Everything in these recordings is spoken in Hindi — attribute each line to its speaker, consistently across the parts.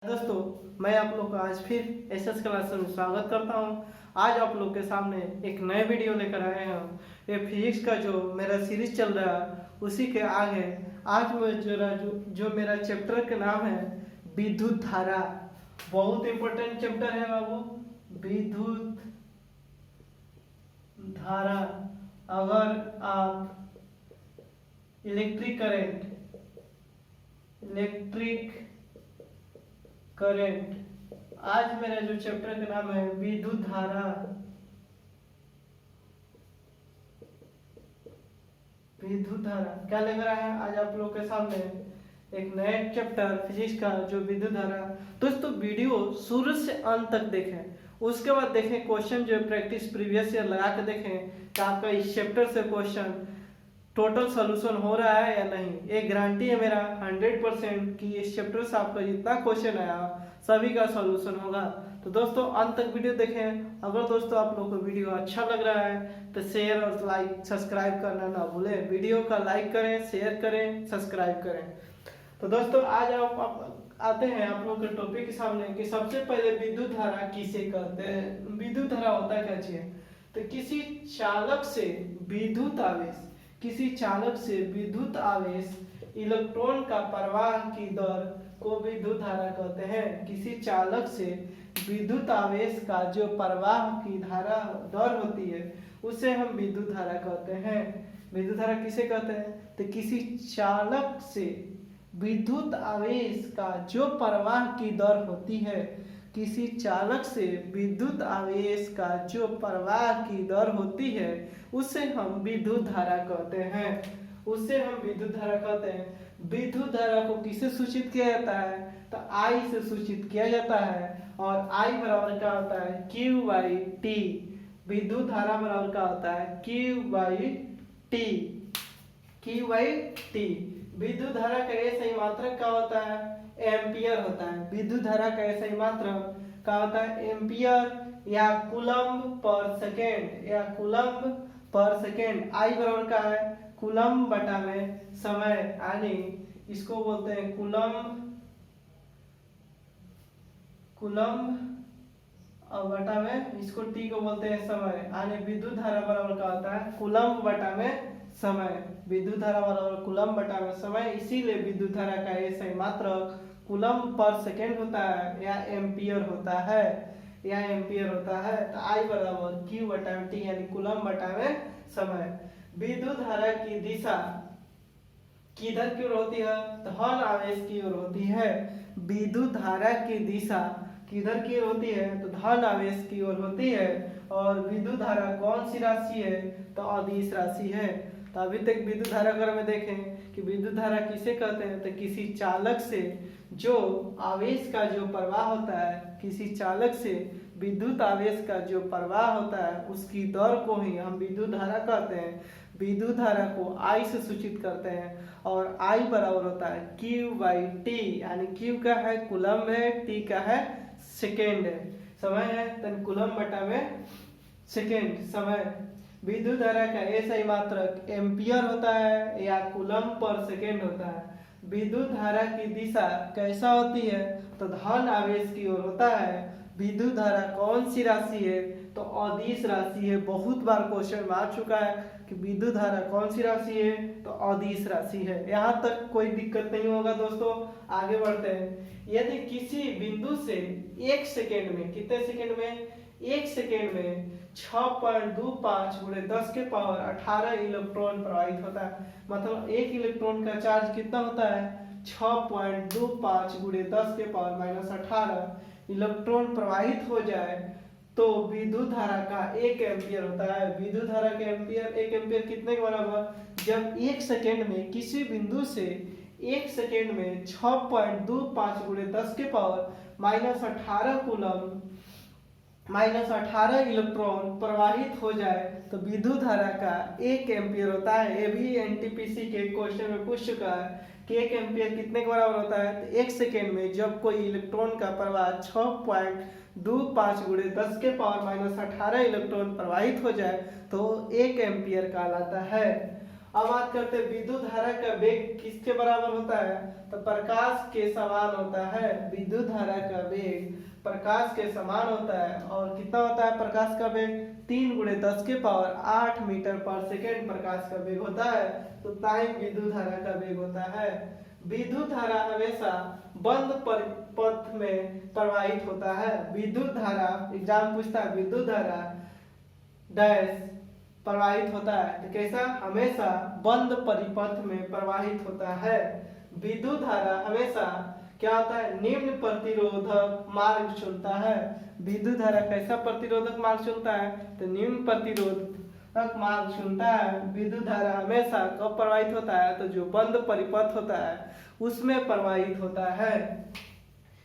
Speaker 1: दोस्तों, मैं आप लोग का आज फिर एसएस क्लास में स्वागत करता हूं। आज आप लोग के सामने एक नए वीडियो लेकर आए हैं। ये फिजिक्स का जो मेरा सीरीज चल रहा है उसी के आगे आज मैं जो मेरा चैप्टर का नाम है विद्युत धारा। बहुत इंपॉर्टेंट चैप्टर है बाबू, विद्युत धारा। अगर आप इलेक्ट्रिक करंट, आज मेरा जो चैप्टर का नाम है विद्युत धारा। विद्युत धारा क्या लग रहा है आज आप लोग के सामने एक नया चैप्टर फिजिक्स का जो विद्युत धारा। दोस्तों, वीडियो शुरू से अंत तक देखें, उसके बाद देखें क्वेश्चन जो प्रैक्टिस प्रीवियस ईयर लगा के देखें कि आपका इस चैप्टर से क्वेश्चन टोटल सोल्यूशन हो रहा है या नहीं। एक गारंटी है मेरा 100% कि इस चैप्टर से आपका जितना क्वेश्चन आया सभी का सॉल्यूशन होगा। तो दोस्तों अंत तक वीडियो देखें। अगर दोस्तों आप लोगों को वीडियो अच्छा लग रहा है तो शेयर और लाइक सब्सक्राइब करना ना भूलें। वीडियो का लाइक करें, शेयर करें, सब्सक्राइब करें। तो दोस्तों आज आप आते हैं आप लोगों के टॉपिक के सामने कि सबसे पहले विद्युत धारा किसे कहते हैं। विद्युत धारा होता क्या चीज? तो किसी चालक से विद्युत आवेश इलेक्ट्रॉन का प्रवाह की दर को विद्युत धारा कहते हैं। किसी चालक से विद्युत आवेश का जो प्रवाह की धारा दर होती है उसे हम विद्युत धारा कहते हैं। विद्युत धारा किसे कहते हैं? तो किसी चालक से विद्युत आवेश का जो प्रवाह की दर होती है, किसी चालक से विद्युत आवेश का जो प्रवाह की दर होती है उसे हम विद्युत धारा कहते हैं। विद्युत धारा को किसे सूचित किया जाता है? तो I से सूचित किया जाता है और I बराबर क्या होता है? Q/T। विद्युत धारा बराबर क्या होता है? Q/T। विद्युत धारा का ये सही मात्रक क्या होता है? एम्पियर होता है। विद्युत धारा का ये सही मात्रक क्या होता है? एम्पियर या कूलम्ब पर सेकेंड। I बराबर क्या है? कूलम्ब बटा में समय, यानी इसको बोलते हैं कूलम्ब और बटा में इसको T को बोलते हैं समय, यानी विद्युत धारा बराबर क्या होता है? कूलम्ब बटा में समय। विद्युत धारा बराबर कूलम्ब बटा में समय, इसीलिए विद्युत धारा का ये सही मात्रक कूलम्ब पर सेकेंड होता है या एम्पियर होता है। तो I बराबर Q बटा में T, यानी कूलम्ब बटा में समय। विद्युत धारा की दिशा किधर की ओर होती है? तो धन आवेश की ओर होती है। विद्युत धारा की दिशा किधर की ओर होती है? तो धन आवेश की ओर होती है। और विद्युत धारा कौन सी राशि है? तो अदिश राशि है। तो अभी तक विद्युत धारा अगर में देखें कि विद्युत धारा किसे कहते हैं? तो किसी चालक से जो आवेश का जो प्रवाह होता है, किसी चालक से विद्युत आवेश का जो प्रवाह होता है उसकी दर को ही हम विद्युत धारा कहते हैं। विद्युत धारा को I से सूचित करते हैं और I बराबर होता है Q/T, यानी Q का है कूलम्ब है, T का है सेकेंड है, समय है। तो कूलम्ब बटा में सेकेंड समय। विद्युत धारा का ये सही मात्रक एम्पियर होता है या कूलम्ब पर सेकेंड होता है। विद्युत धारा की दिशा कैसा होती है? तो धन आवेश की ओर होता है। विद्युत धारा कौन सी राशि है? तो अदिश राशि है। बहुत बार क्वेश्चन में आ चुका है कि विद्युत धारा कौन सी राशि है? तो अदिश राशि है। यहाँ तक कोई दिक्कत नहीं होगा दोस्तों। आगे बढ़ते हैं। यदि किसी बिंदु से एक सेकेंड में, कितने सेकेंड में? एक सेकेंड में 6.25 × 10⁻18 इलेक्ट्रॉन प्रवाहित होता है। मतलब एक इलेक्ट्रॉन का चार्ज कितना होता है? 6.25 × 10⁻18 इलेक्ट्रॉन प्रवाहित हो जाए तो विद्युत धारा का 1 एम्पियर होता है। विद्युत धारा के एम्पियर, 1 एम्पियर कितने के बराबर? जब एक सेकेंड में किसी बिंदु से एक सेकेंड में 6.25 × 10⁻18 कूलम्ब -18 इलेक्ट्रॉन प्रवाहित हो जाए तो विद्युत धारा का 1 एम्पियर होता है। ये भी एनटीपीसी के क्वेश्चन में पूछ चुका है कि 1 एम्पियर कितने के बराबर होता है? तो एक सेकेंड में जब कोई इलेक्ट्रॉन का प्रवाह 6.25 × 10⁻18 इलेक्ट्रॉन प्रवाहित हो जाए तो 1 एम्पियर कहलाता है। अब बात करते हैं विद्युत धारा का वेग किसके बराबर होता है, तो प्रकाश के समान होता है। विद्युत धारा का वेग प्रकाश के समान होता है। और कितना होता है प्रकाश का वेग, 3 × 10⁸ मीटर पर सेकेंड प्रकाश का वेग होता है। तो टाइम विद्युत धारा का वेग होता है। विद्युत धारा हमेशा बंद पथ में प्रवाहित होता है। विद्युत धारा एग्जाम पूछता है, विद्युत धारा डैश प्रवाहित होता है, तो कैसा, हमेशा बंद परिपथ में प्रवाहित होता है। विद्युत धारा हमेशा क्या होता है, निम्न प्रतिरोधक मार्ग चुनता है। विद्युत धारा कैसा प्रतिरोधक मार्ग चुनता है, तो निम्न प्रतिरोधक मार्ग चुनता है। विद्युत धारा हमेशा कब प्रवाहित होता है, तो जो बंद परिपथ होता है उसमें प्रवाहित होता है।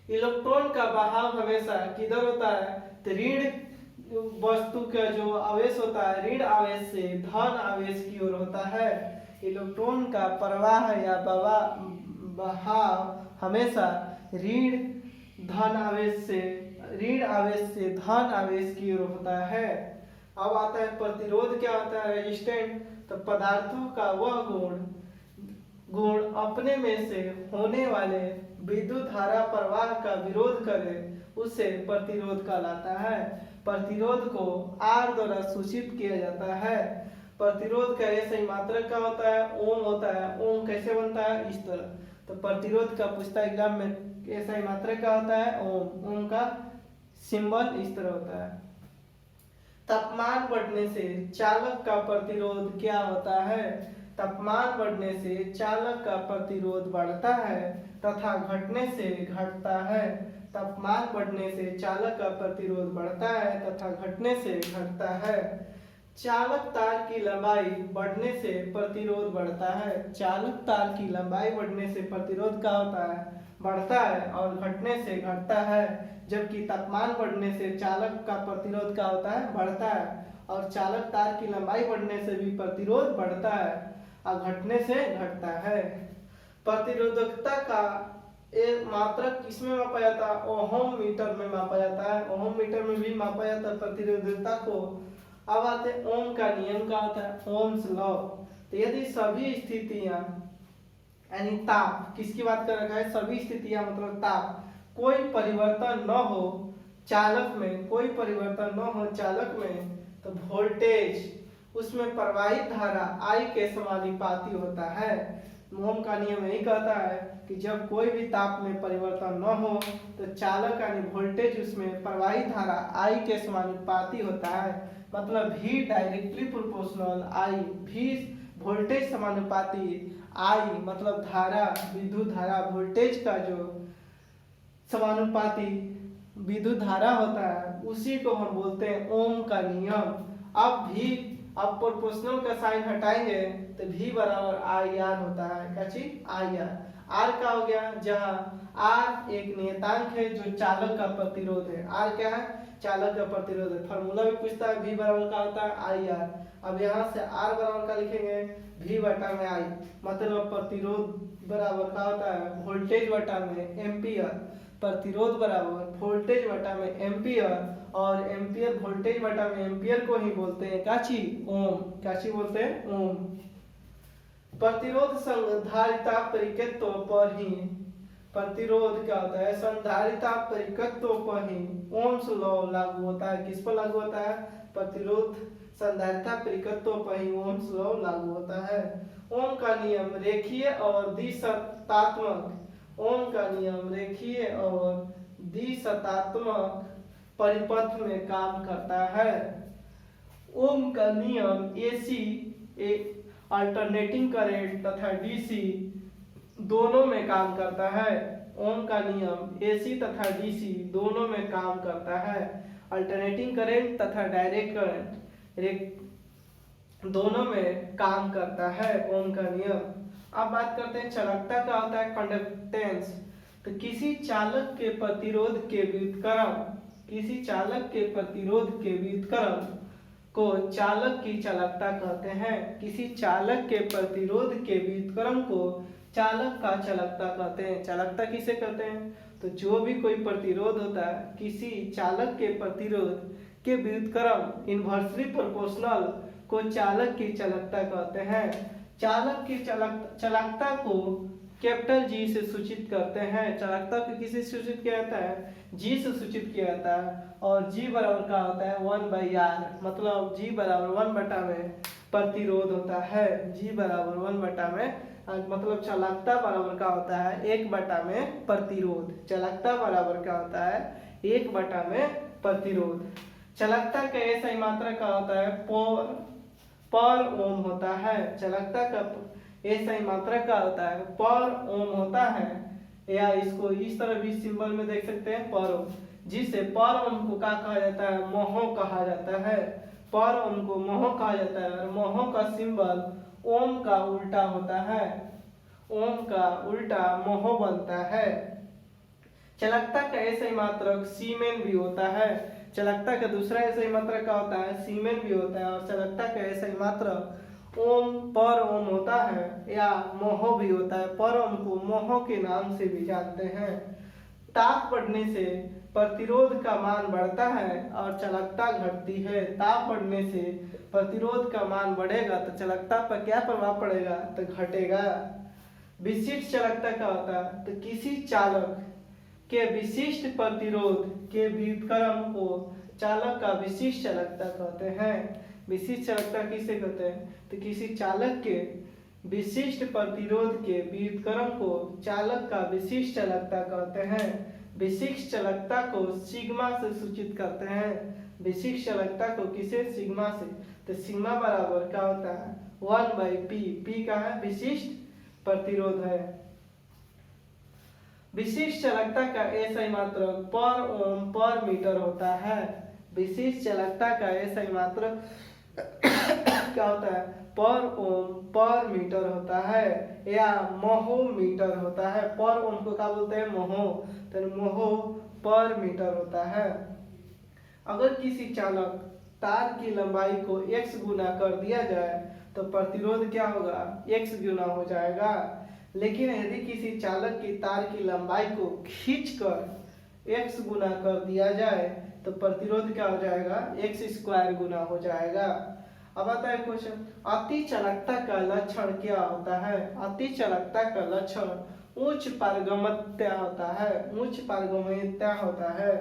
Speaker 1: इलेक्ट्रॉन का बहाव हमेशा किधर होता है, तो ऋण वस्तु का जो आवेश होता है ऋण आवेश से धन आवेश की ओर होता है। इलेक्ट्रॉन का प्रवाह या बहाव हमेशा ऋण आवेश से धन आवेश की ओर होता है। अब आता है प्रतिरोध क्या होता है, रेजिस्टेंट। तो पदार्थों का वह गुण अपने में से होने वाले विद्युत धारा प्रवाह का विरोध करे उसे प्रतिरोध कहलाता है। प्रतिरोध को R द्वारा सूचित किया जाता है। प्रतिरोध का ये सही मात्रक क्या होता है, ओम होता है। ओम कैसे बनता है, इस तरह। तो प्रतिरोध का पूछता है एग्जाम में, ये सही मात्रक क्या होता है, ओम। ओम का सिंबल इस तरह होता है। तापमान बढ़ने से चालक का प्रतिरोध क्या होता है, तापमान बढ़ने से चालक का प्रतिरोध बढ़ता है तथा घटने से घटता है। तापमान बढ़ने से चालक का प्रतिरोध बढ़ता है तथा घटने से घटता है। चालक तार की लंबाई बढ़ने से प्रतिरोध बढ़ता है। चालक तार की लंबाई बढ़ने से प्रतिरोध क्या होता है, बढ़ता है और घटने से घटता है। जबकि तापमान बढ़ने से चालक का प्रतिरोध क्या होता है, बढ़ता है। और चालक तार की लंबाई बढ़ने से भी प्रतिरोध बढ़ता है और घटने से घटता है। प्रतिरोधकता का एक मात्रक किसमें मापा जाता है, ओहम मीटर में मापा जाता है। ओहम मीटर में भी मापा जाता है प्रतिरोधकता को। अब आते हैं ओम का नियम क्या होता है, ओम्स लॉ। तो यदि सभी स्थितियां यानी ताप, किसकी बात कर रखा है, सभी स्थितियां मतलब ताप, कोई परिवर्तन न हो चालक में, कोई परिवर्तन न हो चालक में, तो वोल्टेज उसमें प्रवाहित धारा I के समानुपाती होता है। ओम का नियम यही कहता है कि जब कोई भी ताप में परिवर्तन न हो तो चालक यानी वोल्टेज उसमें प्रवाहित धारा I के समानुपाती होता है। मतलब V directly proportional I, V voltage समानुपाती I मतलब धारा, विद्युत धारा वोल्टेज का जो समानुपाती विद्युत धारा होता है उसी को हम बोलते हैं ओम का नियम। अब प्रोपोर्शनल का साइन हटाएंगे तो V बराबर IR होता है। क्या चीज, IR। R का हो गया, जहाँ R एक नियतांक है जो चालक का प्रतिरोध है। R क्या है, चालक का प्रतिरोध है। फॉर्मूला भी पूछता है V बराबर का होता है IR। अब यहाँ से R बराबर का लिखेंगे V बटा में I, मतलब प्रतिरोध बराबर का होता है वोल्टेज बटा में एम्पियर। प्रतिरोध बराबर वोल्टेज बटा में एम्पियर, और एम्पियर वोल्टेज बटा में एम्पियर को ही बोलते हैं काची, ओम। काची बोलते हैं, ओम। प्रतिरोध संधारिता परिकत्व पर ही, प्रतिरोध क्या होता है, संधारिता परिकत्व पर ही ओम्स लॉ लागू होता है। किस पर लागू होता है, प्रतिरोध संधारिता परिकत्व पर ही ओम्स लॉ लागू होता है। ओम का नियम रेखीय और द्विसत्तात्मक, ओम का नियम रेखीय और द्विसत्तात्मक परिपथ में काम करता है। ओम का नियम AC अल्टरनेटिंग करंट तथा DC दोनों में काम करता है। ओम का नियम AC तथा DC दोनों में काम करता है। अल्टरनेटिंग करंट तथा डायरेक्ट करंट दोनों में काम करता है ओम का नियम। अब बात करते हैं चालकता का होता है कंडक्टेंस। तो किसी चालक के प्रतिरोध के व्युत्क्रम, किसी चालक के प्रतिरोध के व्युत्क्रम को चालक की चालकता कहते हैं। किसी चालक के प्रतिरोध के व्युत्क्रम को चालक का चालकता कहते हैं। चालकता किसे कहते हैं, तो जो भी कोई प्रतिरोध होता है किसी चालक के प्रतिरोध के व्युत्क्रम इन्वर्सली प्रोपोर्शनल को चालक की चालकता कहते हैं। चालक की चालकता को कैपिटल जी से सूचित करते हैं। चालकता को किसे सूचित किया जाता है? जी से सूचित किया जाता है। और जी बराबर क्या होता है? 1/r, मतलब जी बराबर 1/में प्रतिरोध होता है। जी बराबर 1/में मतलब चालकता बराबर क्या होता है? 1/में प्रतिरोध। चालकता बराबर क्या होता है? 1/में प्रतिरोध। चालकता का ऐसा ही मात्रा क्या होता है? पर ओम होता है। चालकता का ऐसा ही मात्रा क्या होता है? पर ओम होता है। या इसको इस तरह भी सिंबल में देख सकते हैं, पर ओम, जिसे पर ओम को क्या कहा जाता है? मोह कहा जाता है। पर ओम को मोह कहा जाता है और मोह का सिंबल ओम का उल्टा होता है। ओम का उल्टा मोह बनता है। चालकता का ऐसा ही मात्रक सीमेन भी होता है। चालकता का दूसरा ऐसा ही मात्रक क्या होता है? सीमेन भी होता है। और चालकता का ऐसा ही मात्रक ओम पर ओम होता है या मोह भी होता है। पर ओम को मोह के नाम से भी जानते हैं। ताप बढ़ने से प्रतिरोध का मान बढ़ता है और चालकता घटती है। ताप बढ़ने से प्रतिरोध का मान बढ़ेगा तो चालकता पर क्या प्रभाव पड़ेगा? तो घटेगा। विशिष्ट चालकता क्या होता है? तो किसी चालक के विशिष्ट प्रतिरोध के व्युत्क्रम को चालक का विशिष्ट चालकता कहते हैं। विशिष्ट चालकता किसे कहते हैं? तो किसी चालक के विशिष्ट प्रतिरोध के व्युत्क्रम को चालक का विशिष्ट चालकता कहते हैं। विशिष्ट चालकता को सिग्मा से सूचित करते हैं। विशिष्ट चालकता को किसे? सिग्मा से। तो सिग्मा बराबर क्या होता है? 1/p। p का है? विशिष्ट प्रतिरोध है। विशिष्ट चालकता का ऐसा ही मात्रक पर ओम पर मीटर होता है। विशिष्ट चालकता का ऐसा ही मात्रक क्या होता है? पर ओम पर मीटर होता है या मोहो मीटर होता है। पर ओम को क्या बोलते हैं? मोहो। तो मोहो पर मीटर होता है। अगर किसी चालक तार की लंबाई को x गुना कर दिया जाए तो प्रतिरोध क्या होगा? x गुना हो जाएगा। लेकिन यदि किसी चालक की तार की लंबाई को खींचकर x गुना कर दिया जाए तो प्रतिरोध क्या हो जाएगा? x² गुना हो जाएगा। अब आता है क्वेश्चन, अति चालकता का लक्षण क्या होता है? अति चालकता का लक्षण उच्च पारगम्यता होता है। उच्च पारगम्यता होता है।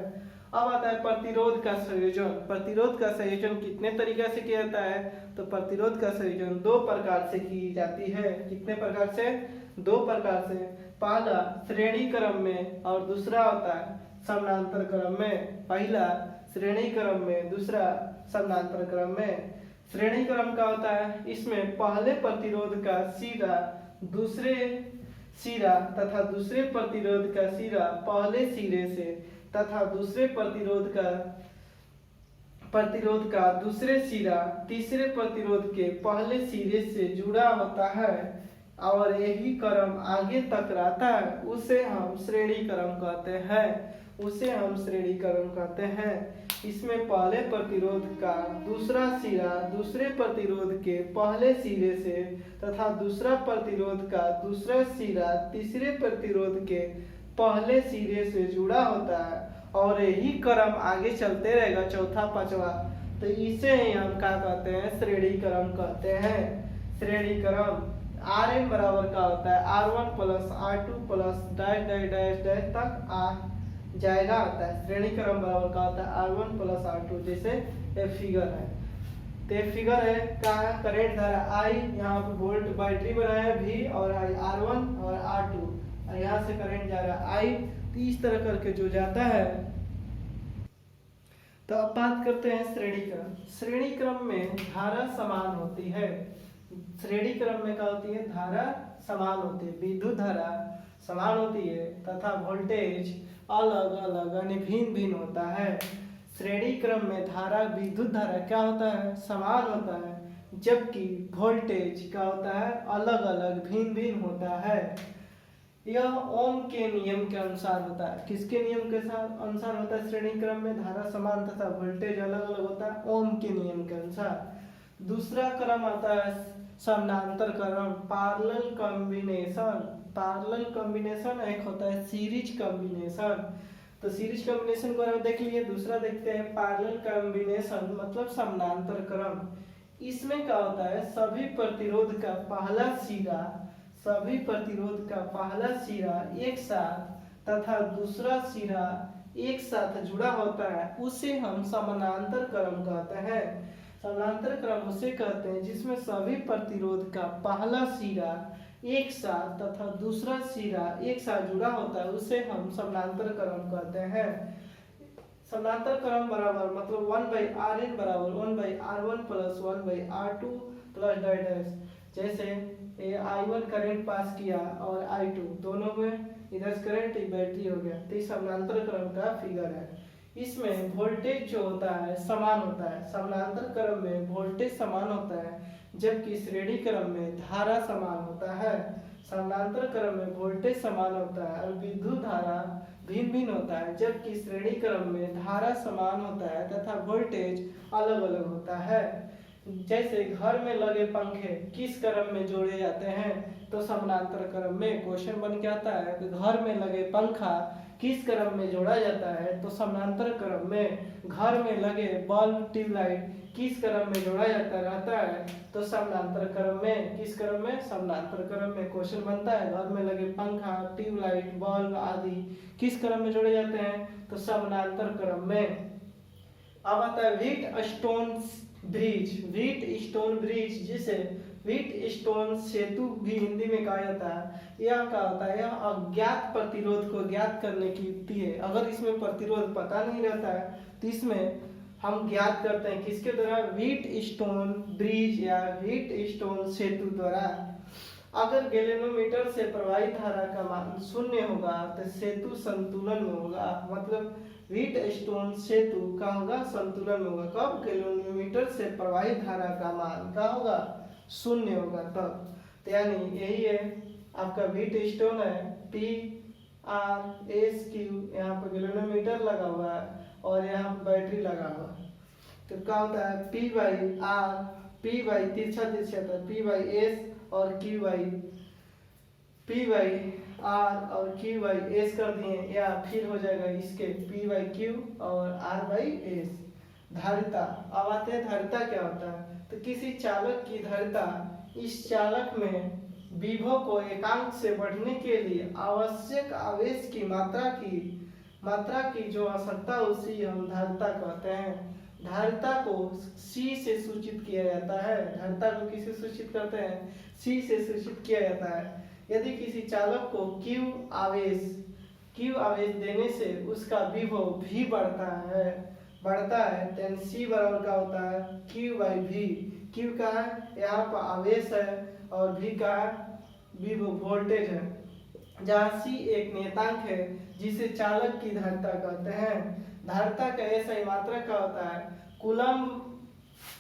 Speaker 1: अब आता है प्रतिरोध का संयोजन। प्रतिरोध का संयोजन कितने तरीके से किया जाता है? तो प्रतिरोध का संयोजन 2 प्रकार से की जाती है। कितने प्रकार से? 2 प्रकार से। पहला श्रेणी क्रम में और दूसरा होता है समानांतर क्रम में। पहला श्रेणी क्रम में, दूसरा समानांतर क्रम में। श्रेणी क्रम का होता है, इसमें पहले प्रतिरोध का सिरा दूसरे सिरा तथा दूसरे प्रतिरोध का सिरा पहले सिरे से तथा दूसरे प्रतिरोध का दूसरे सिरा तीसरे प्रतिरोध के पहले सिरे से जुड़ा होता है और यही क्रम आगे तक रहता है। उसे हम श्रेणी क्रम कहते हैं। उसे हम श्रेणी क्रम कहते हैं। इसमें पहले प्रतिरोध का दूसरा सिरा दूसरे प्रतिरोध के पहले सिरे से तथा दूसरा प्रतिरोध का दूसरा सिरा तीसरे प्रतिरोध के पहले सिरे से जुड़ा होता है और यही क्रम आगे चलते रहेगा, चौथा पांचवा। तो इसे ही हम क्या कहते हैं? श्रेणी क्रम कहते हैं। श्रेणी क्रम Rm बराबर क्या होता है? R1 plus R2 plus dash dash dash dash तक आ जाएगा आता है। श्रेणी क्रम बराबर क्या होता है? R1 plus R2। जैसे ये फिगर है, तो ये फिगर है क्या है? करंट धारा I, यहाँ पे वोल्ट बैटरी बनाया है V और I, R1 और R2, और यहाँ से करंट जा रहा है I। तो इस तरह करके जो जाता है। तो अब बात करते हैं श्रेणी क्रम। श्रेणी क्रम में धारा समान होती है। श्रेणी क्रम में क्या होती है? धारा समान होती है। विद्युत धारा समान होती है तथा वोल्टेज अलग अलग यानी भिन्न भिन्न होता है। श्रेणी क्रम में धारा विद्युत धारा क्या होता है? समान होता है, जबकि वोल्टेज क्या होता है? अलग अलग भिन्न भिन्न होता है। यह ओम के नियम के अनुसार होता है। किसके नियम के अनुसार होता है? श्रेणी क्रम में धारा समान तथा वोल्टेज अलग अलग होता है, ओम के नियम के अनुसार। दूसरा क्रम आता है समानांतर क्रम, पैरेलल कॉम्बिनेशन। पैरेलल कॉम्बिनेशन एक होता है सीरीज कॉम्बिनेशन। तो सीरीज कॉम्बिनेशन को देख लिए। दूसरा देखते हैं पैरेलल कॉम्बिनेशन मतलब समानांतर क्रम। इसमें क्या होता है, सभी प्रतिरोध का पहला सिरा एक साथ तथा दूसरा सिरा एक साथ जुड़ा होता है, उसे हम समानांतर क्रम कहते हैं। समानांतर क्रम उसे कहते हैं जिसमें सभी प्रतिरोध का पहला सिरा एक साथ तथा दूसरा सिरा एक साथ जुड़ा होता है, उसे हम समानांतर क्रम कहते हैं। समानांतर क्रम बराबर मतलब 1/Rn बराबर 1/R1 plus 1/R2 plus dash. जैसे I1 करंट पास किया और I2 दोनों में इधर करंट बैटरी हो गया, तो समानांतर क्रम का फिगर है। इसमें वोल्टेज जो होता है समान होता है, समानांतर क्रम में वोल्टेज समान होता है, जबकि श्रेणी क्रम में धारा समान होता है। समानांतर क्रम में वोल्टेज समान होता है और विद्युत धारा भिन्न भिन्न होता है, जबकि श्रेणी क्रम में धारा समान होता है तथा वोल्टेज अलग अलग होता है। जैसे घर में लगे पंखे किस क्रम में जोड़े जाते हैं, तो समानांतर क्रम में क्वेश्चन बन के आता है कि घर में लगे पंखा किस क्रम में जोड़ा जाता है, तो समानांतर क्रम में। घर में लगे बल्ब ट्यूबलाइट किस क्रम में जोड़ा जाता रहता है, तो समानांतर क्रम में। किस क्रम में, समानांतर क्रम में क्वेश्चन बनता है। घर में लगे पंखा ट्यूबलाइट बल्ब आदि किस क्रम में जोड़े जाते हैं, तो समानांतर क्रम में। अब आता है व्हीट स्टोन ब्रिज जिसे व्हीट स्टोन सेतु भी हिंदी में कहा जाता है। यह क्या होता है, यह अज्ञात प्रतिरोध को ज्ञात करने की युक्ति है। अगर इसमें प्रतिरोध पता नहीं रहता है तो इसमें हम ज्ञात करते हैं किसके द्वारा, व्हीट स्टोन ब्रिज या व्हीट स्टोन सेतु द्वारा। अगर गैल्वेनोमीटर से प्रवाहित धारा का मान 0 होगा तो सेतु संतुलन में होगा। मतलब व्हीट स्टोन सेतु का होगा, संतुलन में होगा। कब, गैल्वेनोमीटर से प्रवाहित धारा का मान क्या होगा, 0 होगा तब। तो यानी यही है आपका व्हीट स्टोन है, PRSQ, यहाँ पर गैल्वेनोमीटर लगा हुआ है और यहाँ पर बैटरी लगा हुआ है। तो क्या होता है, P/R तिरछा था, P/S और P/R और Q/S कर दिए, या फिर हो जाएगा इसके P/Q और R/S। धारिता, अब आते हैं धारिता क्या होता है। तो किसी चालक की धारिता इस चालक में विभव को एकांक से बढ़ने के लिए आवश्यक आवेश की मात्रा की जो आवश्यकता उसी हम धारिता कहते हैं। धारिता को C से सूचित किया जाता है। धारिता को किससे सूचित करते हैं, C से सूचित किया जाता है। यदि किसी चालक को Q आवेश देने से उसका विभव भी बढ़ता है, तो C बराबर क्या होता है, Q/V। Q का है, यहाँ पर आवेश है और V का है विभव वोल्टेज है, जहाँ C एक नियतांक है जिसे चालक की धारिता कहते हैं। धारिता का ऐसा मात्रक क्या होता है, कूलम्ब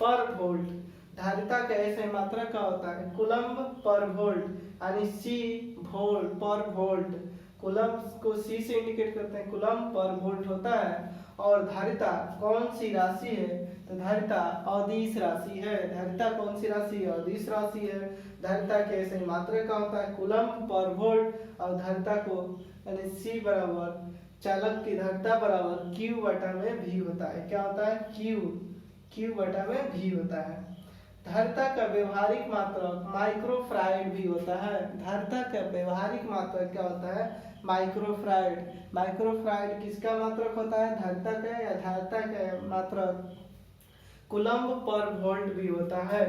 Speaker 1: पर वोल्ट। धारिता का ऐसा मात्रक क्या होता है, कूलम्ब पर वोल्ट, यानी C वोल्ट पर वोल्ट। कूलम्ब को C से इंडिकेट करते हैं, कूलम्ब पर वोल्ट होता है। और धारिता कौन सी राशि है, तो धारिता अदिश राशि है। धारिता कौन सी राशि है, अदिश राशि है। धारिता के ऐसे मात्रक का होता है कूलम्ब पर वोल्ट, और धारिता को यानी C बराबर चालक की धारिता बराबर Q/V होता है। क्या होता है, Q/V होता है। धारिता का व्यवहारिक मात्रक माइक्रोफैराड भी होता है। धारिता का व्यवहारिक मात्रक क्या होता है, माइक्रोफैराड। माइक्रोफैराड किसका मात्रक होता है, धारिता का, या धारिता का मात्रक कूलम्ब पर वोल्ट भी होता है।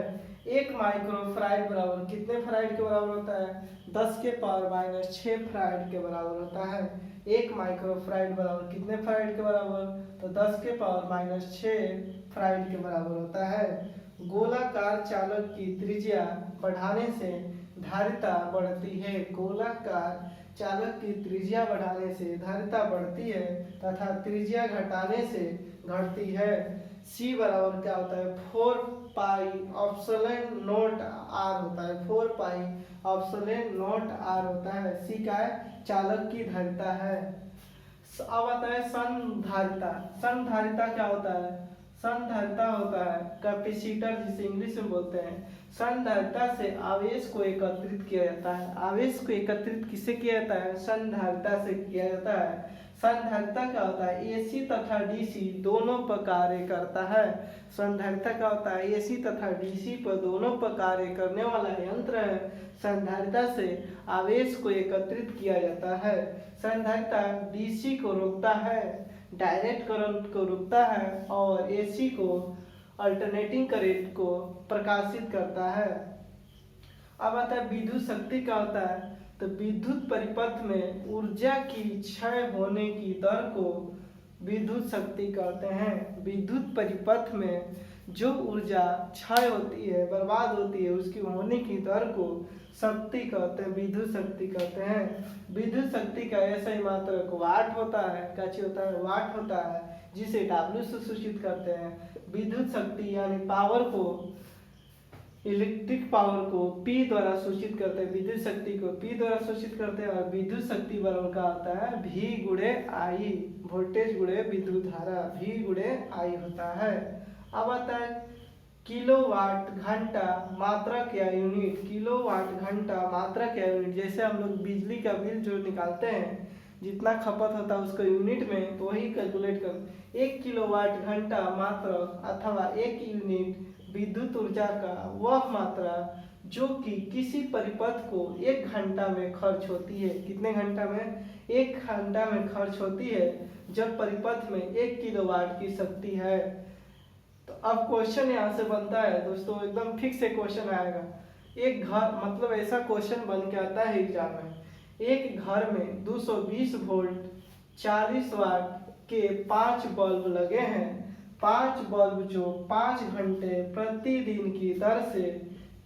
Speaker 1: एक माइक्रोफैराड बराबर कितने फैराड के बराबर होता है, 10⁻⁻6 फैराड के बराबर होता है। एक माइक्रोफैराड बराबर कितने फैराड के बराबर, तो 10⁻⁻6 फैराड के बराबर होता है। गोलाकार चालक की त्रिज्या बढ़ाने से धारिता बढ़ती है। गोलाकार चालक की त्रिज्या बढ़ाने से धारिता बढ़ती है तथा त्रिज्या घटाने से घटती है। C बराबर क्या होता है, 4πε0r होता है। 4πε0r होता है। C का है चालक की धारिता है। अब आता है संधारिता। संधारिता क्या होता है, संधारिता होता है कैपेसिटर, जिसे इंग्लिश में बोलते हैं। संधारिता से आवेश को एकत्रित किया जाता है। आवेश को एकत्रित किससे किया जाता है, संधारिता से किया जाता है। संधारिता क्या होता है, एसी तथा डीसी दोनों पर कार्य करता है। संधारिता क्या होता है, एसी तथा डीसी पर दोनों पर कार्य करने वाला यंत्र है। संधारिता से आवेश को एकत्रित किया जाता है। संधारिता डीसी को रोकता है, डायरेक्ट करंट को रोकता है और एसी को अल्टरनेटिंग करंट को प्रकाशित करता है। अब आता है विद्युत शक्ति क्या होता है, तो विद्युत परिपथ में ऊर्जा की क्षय होने की दर को विद्युत शक्ति कहते हैं। विद्युत परिपथ में जो ऊर्जा क्षय होती है, बर्बाद होती है, उसकी होने की दर को शक्ति कहते हैं, विद्युत शक्ति कहते हैं। विद्युत शक्ति का ऐसा ही मात्रक वाट होता है, क्या होता है, वाट होता है, जिसे W से सूचित करते हैं। विद्युत शक्ति यानी पावर को, इलेक्ट्रिक पावर को P द्वारा सूचित करते हैं, विद्युत शक्ति को P द्वारा सूचित करते हैं। और विद्युत शक्ति बराबर का होता है V गुणे I, वोल्टेज गुणे विद्युत धारा, V गुणे I होता है। अब आता है किलोवाट घंटा मात्रक या यूनिट। किलोवाट घंटा मात्रक या यूनिट, जैसे हम लोग बिजली का बिल जो निकालते हैं, जितना खपत होता है उसको यूनिट में, तो वही कैलकुलेट कर 1 किलोवाट घंटा मात्रक अथवा 1 यूनिट विद्युत ऊर्जा का वह मात्रा जो कि किसी परिपथ को 1 घंटा में खर्च होती है। कितने घंटा में, 1 घंटा में खर्च होती है, जब परिपथ में 1 किलोवाट की शक्ति है। तो अब क्वेश्चन यहाँ से बनता है दोस्तों, एकदम ठीक से क्वेश्चन आएगा। एक घर, मतलब ऐसा क्वेश्चन बन के आता है एग्जाम में, एक घर में 220 वोल्ट 40 वाट के 5 बल्ब लगे हैं। 5 बल्ब जो 5 घंटे प्रतिदिन की दर से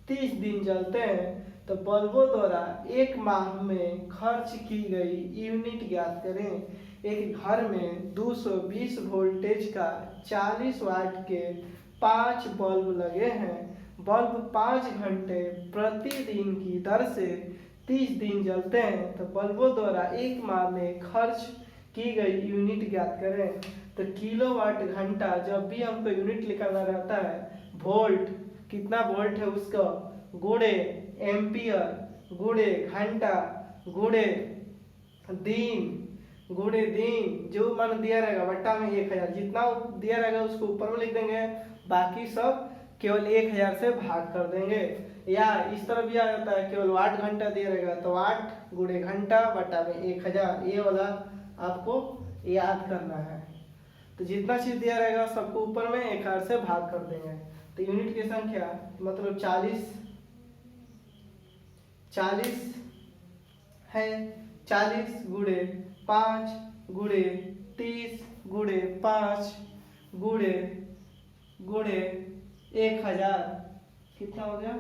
Speaker 1: 30 दिन जलते हैं, तो बल्बों द्वारा 1 माह में खर्च की गई यूनिट ज्ञात करें। एक घर में 220 वोल्टेज का 40 वाट के 5 बल्ब लगे हैं। बल्ब 5 घंटे प्रतिदिन की दर से 30 दिन जलते हैं, तो बल्बों द्वारा 1 माह में खर्च की गई यूनिट ज्ञात करें। तो किलोवाट घंटा, जब भी हमको यूनिट निकालना रहता है, वोल्ट कितना वोल्ट है उसका, गुणे एम्पियर गुणे घंटा गुणे दिन, जो मान दिया रहेगा बट्टा में 1000, जितना दिया रहेगा उसको ऊपर में लिख देंगे, बाकी सब केवल 1000 से भाग कर देंगे। या इस तरह भी आ जाता है, केवल वाट घंटा दिया रहेगा तो वाट गुणे घंटा बट्टा में 1000, ये वाला आपको याद करना है। तो जितना चीज दिया रहेगा सबको ऊपर में 1000 से भाग कर देंगे। तो यूनिट की संख्या मतलब 40 है, 40 गुणे 5 गुणे 30 गुणे 5 गुणे 1000, कितना हो गया,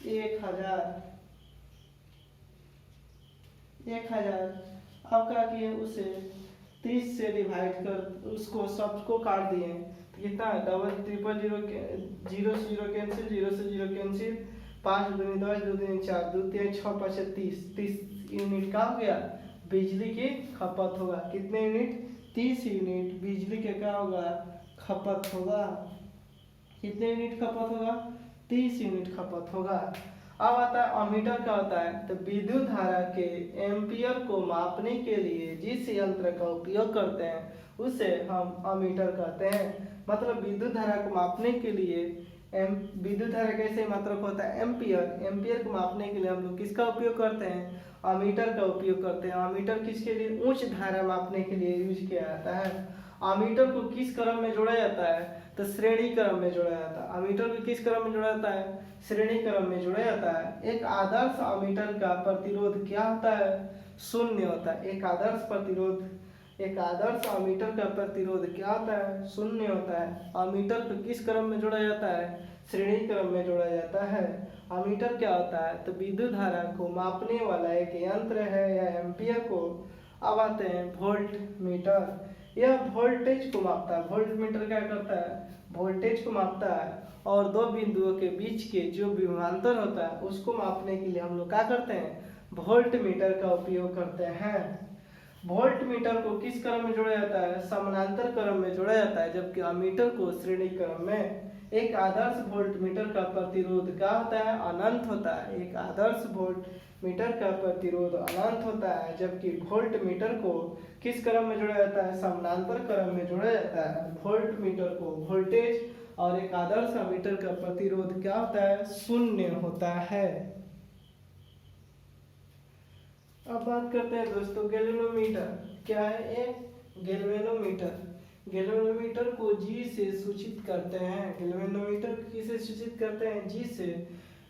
Speaker 1: 1000। अब क्या किए, उसे 30 से डिवाइड कर, उसको सबको काट दिए, तो कितना, डबल ट्रिपल जीरो, 0 से 0 कैंसिल, 0 से 0 कैंसिल, 5 दूनी 10, 2 दूनी 4, 2 3 6 5 30 यूनिट का हो गया बिजली की खपत होगा। कितने यूनिट, 30 यूनिट बिजली के क्या होगा, खपत होगा। कितने यूनिट खपत होगा, 30 यूनिट खपत होगा। अब आता है अमीटर क्या होता है, तो विद्युत धारा के एम्पियर को मापने के लिए जिस यंत्र का उपयोग करते हैं उसे हम अमीटर कहते हैं। मतलब विद्युत धारा को मापने के लिए, विद्युत धारा कैसे मात्रक होता है, एम्पियर को मापने के लिए हम लोग किसका उपयोग करते हैं, अमीटर का उपयोग करते हैं। अमीटर किसके लिए, उच्च धारा मापने के लिए यूज किया जाता है। अमीटर को किस क्रम में जोड़ा जाता है, तो श्रेणी क्रम में जोड़ा जाता है। अमीटर को किस क्रम में जोड़ा जाता है, श्रेणी क्रम में जोड़ा जाता है। एक आदर्श अमीटर का प्रतिरोध क्या होता है, 0 होता है। एक आदर्श अमीटर का प्रतिरोध क्या होता है, 0 होता है। अमीटर को किस क्रम में जोड़ा जाता है, श्रेणी क्रम में जोड़ा जाता है। अमीटर क्या होता है, तो विद्युत धारा को मापने वाला एक यंत्र है या एम्पियर को। अब आते हैं वोल्ट मीटर, यह वोल्टेज को मापता है। वोल्ट मीटर क्या करता है, वोल्टेज को मापता है और दो बिंदुओं के बीच के जो विभवांतर होता है उसको मापने के लिए हम लोग क्या करते हैं, वोल्ट मीटर का उपयोग करते हैं। वोल्ट मीटर को किस क्रम में जोड़ा जाता है, समानांतर क्रम में जोड़ा जाता है, जबकि अमीटर को श्रेणी क्रम में। एक आदर्श वोल्ट मीटर का प्रतिरोध क्या होता है, अनंत होता है। एक आदर्श वोल्ट मीटर का प्रतिरोध अनंत होता है, जबकि वोल्ट मीटर को किस क्रम में जोड़ा जाता है? समानांतर क्रम में जोड़ा जाता है। वोल्ट मीटर को वोल्टेज और एक आदर्श मीटर का प्रतिरोध क्या होता है? शून्य होता है। अब बात करते हैं दोस्तों गैल्वेनोमीटर। क्या है? एक गैल्वेनोमीटर। गैल्वेनोमीटर को जी से सूचित करते हैं। गैल्वेनोमीटर किसे सूचित करते हैं? जी से।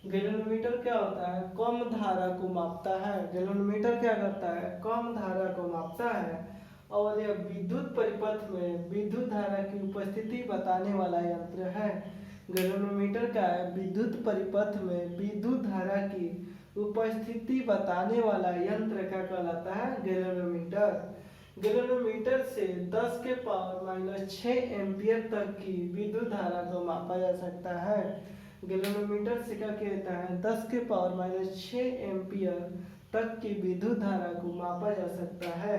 Speaker 1: गैल्वेनोमीटर क्या होता है? कम धारा को मापता है। गैल्वेनोमीटर क्या करता है? कम धारा को मापता है और यह विद्युत परिपथ में विद्युत धारा की उपस्थिति बताने वाला यंत्र है। गैल्वेनोमीटर क्या है? विद्युत परिपथ में विद्युत धारा की उपस्थिति बताने वाला यंत्र क्या कहलाता है? गैल्वेनोमीटर। गैल्वेनोमीटर से 10 के पावर -6 एम्पियर तक की विद्युत धारा को मापा जा सकता है। गैल्वेनोमीटर से क्या कहता है? 10 के पावर -6 एम्पियर तक की विद्युत धारा को मापा जा सकता है।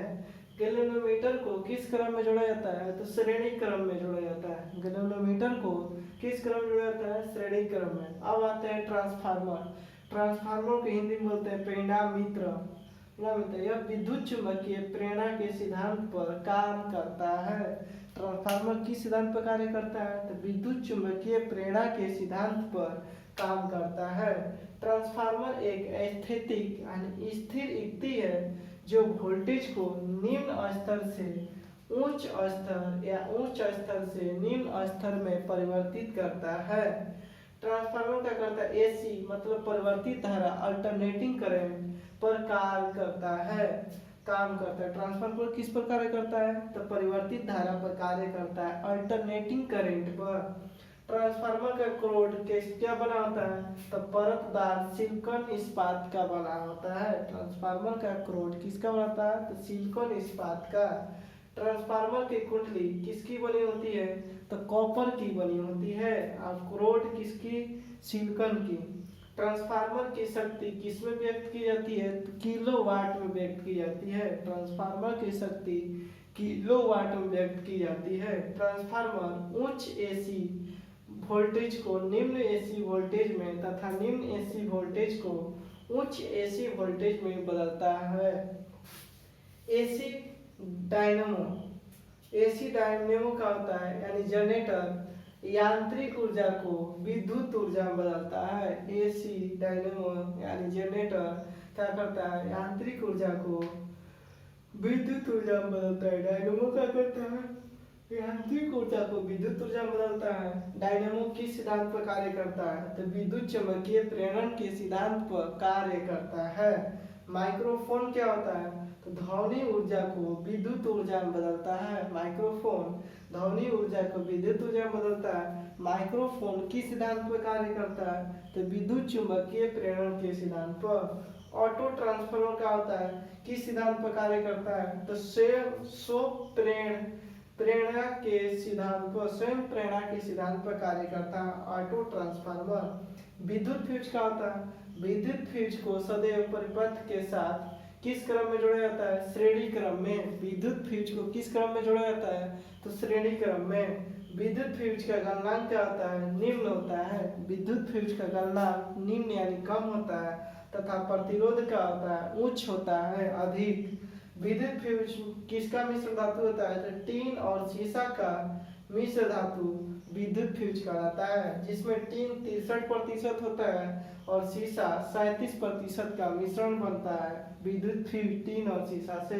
Speaker 1: गैल्वेनोमीटर को किस क्रम में जोड़ा जाता है? तो श्रेणी क्रम में जोड़ा जाता है। गैल्वेनोमीटर को किस क्रम में जोड़ा जाता है? श्रेणी क्रम में। अब आते हैं ट्रांसफार्मर। ट्रांसफार्मर को हिंदी में बोलते हैं प्रेरणा मित्र। यह विद्युत चुंबकीय प्रेरणा के सिद्धांत पर काम करता है। ट्रांसफार्मर किस सिद्धांत पर कार्य करता है? तो विद्युत चुंबकीय प्रेरणा के सिद्धांत पर काम करता है। ट्रांसफार्मर एक स्थैतिक यानी स्थिर युक्ति है जो वोल्टेज को निम्न स्तर से उच्च स्तर या उच्च स्तर से निम्न स्तर में परिवर्तित करता है। ट्रांसफार्मर क्या करता है? एसी मतलब परिवर्तित धारा अल्टरनेटिंग करंट पर कार्य करता है, काम करता है। ट्रांसफार्मर किस पर कार्य करता है? तो परिवर्तित धारा पर कार्य करता है, अल्टरनेटिंग करंट पर। ट्रांसफार्मर का क्रोड क्या बना होता है? तो परतदार सिलिकॉन इस्पात का बना होता है। ट्रांसफार्मर का क्रोड किसका बनता है? तो सिलिकॉन इस्पात का। ट्रांसफार्मर की कुंडली किसकी बनी होती है? तो कॉपर की बनी होती है और क्रोड किसकी? सिलिकॉन की। ट्रांसफार्मर की शक्ति किसमें व्यक्त की जाती है? तो किलोवाट में व्यक्त की जाती है। ट्रांसफार्मर की शक्ति किलोवाट में व्यक्त की जाती है। ट्रांसफार्मर उच्च एसी वोल्टेज को निम्न एसी वोल्टेज में तथा निम्न एसी वोल्टेज को उच्च एसी वोल्टेज में बदलता है। AC dynamo. एसी डायनेमो का होता है यानी जनरेटर यांत्रिक ऊर्जा को विद्युत ऊर्जा में बदलता है। एसी डायनेमो यानी जनरेटर क्या करता है? यांत्रिक ऊर्जा को विद्युत ऊर्जा में बदलता है। डायनेमो क्या करता है? यांत्रिक ऊर्जा को विद्युत ऊर्जा में बदलता है। डायनेमो किस सिद्धांत पर कार्य करता है? तो विद्युत चुंबकीय प्रेरण के सिद्धांत पर कार्य करता है। माइक्रोफोन क्या होता है? तो ध्वनि ऊर्जा को विद्युत ऊर्जा में बदलता है। माइक्रोफोन ध्वनि ऊर्जा को विद्युत ऊर्जा में बदलता है। माइक्रोफोन किस सिद्धांत पर कार्य करता है? तो विद्युत चुंबकीय प्रेरण के सिद्धांत पर। ऑटो ट्रांसफार्मर क्या होता है? किस सिद्धांत पर कार्य करता है? तो प्रेरणा के सिद्धांत पर, स्वयं प्रेरणा के सिद्धांत पर कार्य करता है ऑटो ट्रांसफार्मर। विद्युत फ्यूज क्या होता है? विद्युत फ्यूज को सदैव परिपथ के साथ किस क्रम में जोड़ा जाता है? श्रेणी क्रम में। विद्युत फ्यूज को किस क्रम में जोड़ा जाता है? तो श्रेणी क्रम में। विद्युत फ्यूज का गलनांक क्या होता है? निम्न होता है। विद्युत फ्यूज का गलनांक निम्न यानी कम होता है तथा प्रतिरोध क्या होता है? उच्च होता है, अधिक। विद्युत फ्यूज किसका मिश्र धातु होता है? तो टीन और सीसा का मिश्र धातु विद्युत फ्यूज कहलाता है, जिसमें टीन 63% होता है और सीसा 37% का मिश्रण बनता है विद्युत फ्यूज टीन और सीसा से।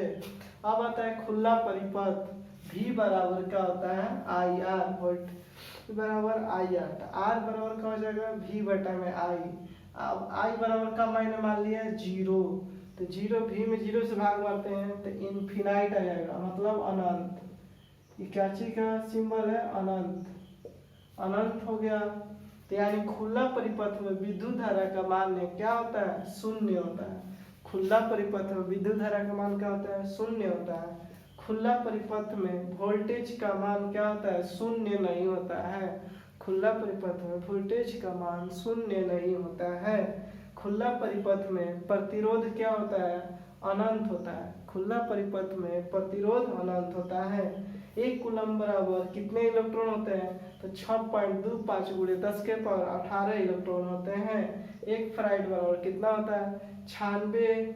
Speaker 1: अब आता है खुला परिपथ। V बराबर क्या होता है? I R. वोल्ट बराबर आई आर। आर बराबर क्या हो जाएगा? V बटा में आई। अब आई बराबर का मैंने मान लिया 0, तो 0 V में 0 से भाग मारते हैं तो इनफिनाइट आ जाएगा, मतलब अनंत। ये क्या चीज का सिंबल है? अनंत। अनंत हो गया। तो यानी खुला परिपथ में विद्युत धारा का मान क्या होता है? शून्य होता है। खुला परिपथ में विद्युत धारा का मान क्या होता है? शून्य होता है। खुला परिपथ में वोल्टेज का मान क्या होता है? शून्य नहीं होता है। खुला परिपथ में वोल्टेज का मान शून्य नहीं होता है। खुला परिपथ में प्रतिरोध क्या होता है? अनंत होता है। खुला परिपथ में प्रतिरोध अनंत होता है। एक कूलम बराबर कितने इलेक्ट्रॉन होते हैं? तो 6.25 गुणे 10 के पावर 18 इलेक्ट्रॉन होते हैं। एक फराइड बराबर कितना होता है? 96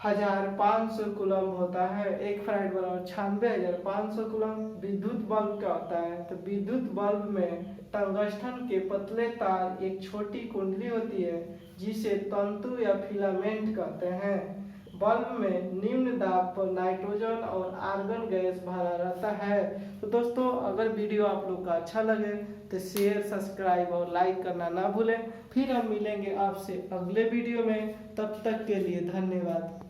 Speaker 1: 9500 कूलम होता है। 1 फैराड बराबर 96,500 कूलम। विद्युत बल्ब क्या होता है? तो विद्युत बल्ब में टंगस्टन के पतले तार एक छोटी कुंडली होती है जिसे तंतु या फिलामेंट कहते हैं। बल्ब में निम्न दाब पर नाइट्रोजन और आर्गन गैस भरा रहता है। तो दोस्तों, अगर वीडियो आप लोग का अच्छा लगे तो शेयर, सब्सक्राइब और लाइक करना ना भूलें। फिर हम मिलेंगे आपसे अगले वीडियो में। तब तक के लिए धन्यवाद।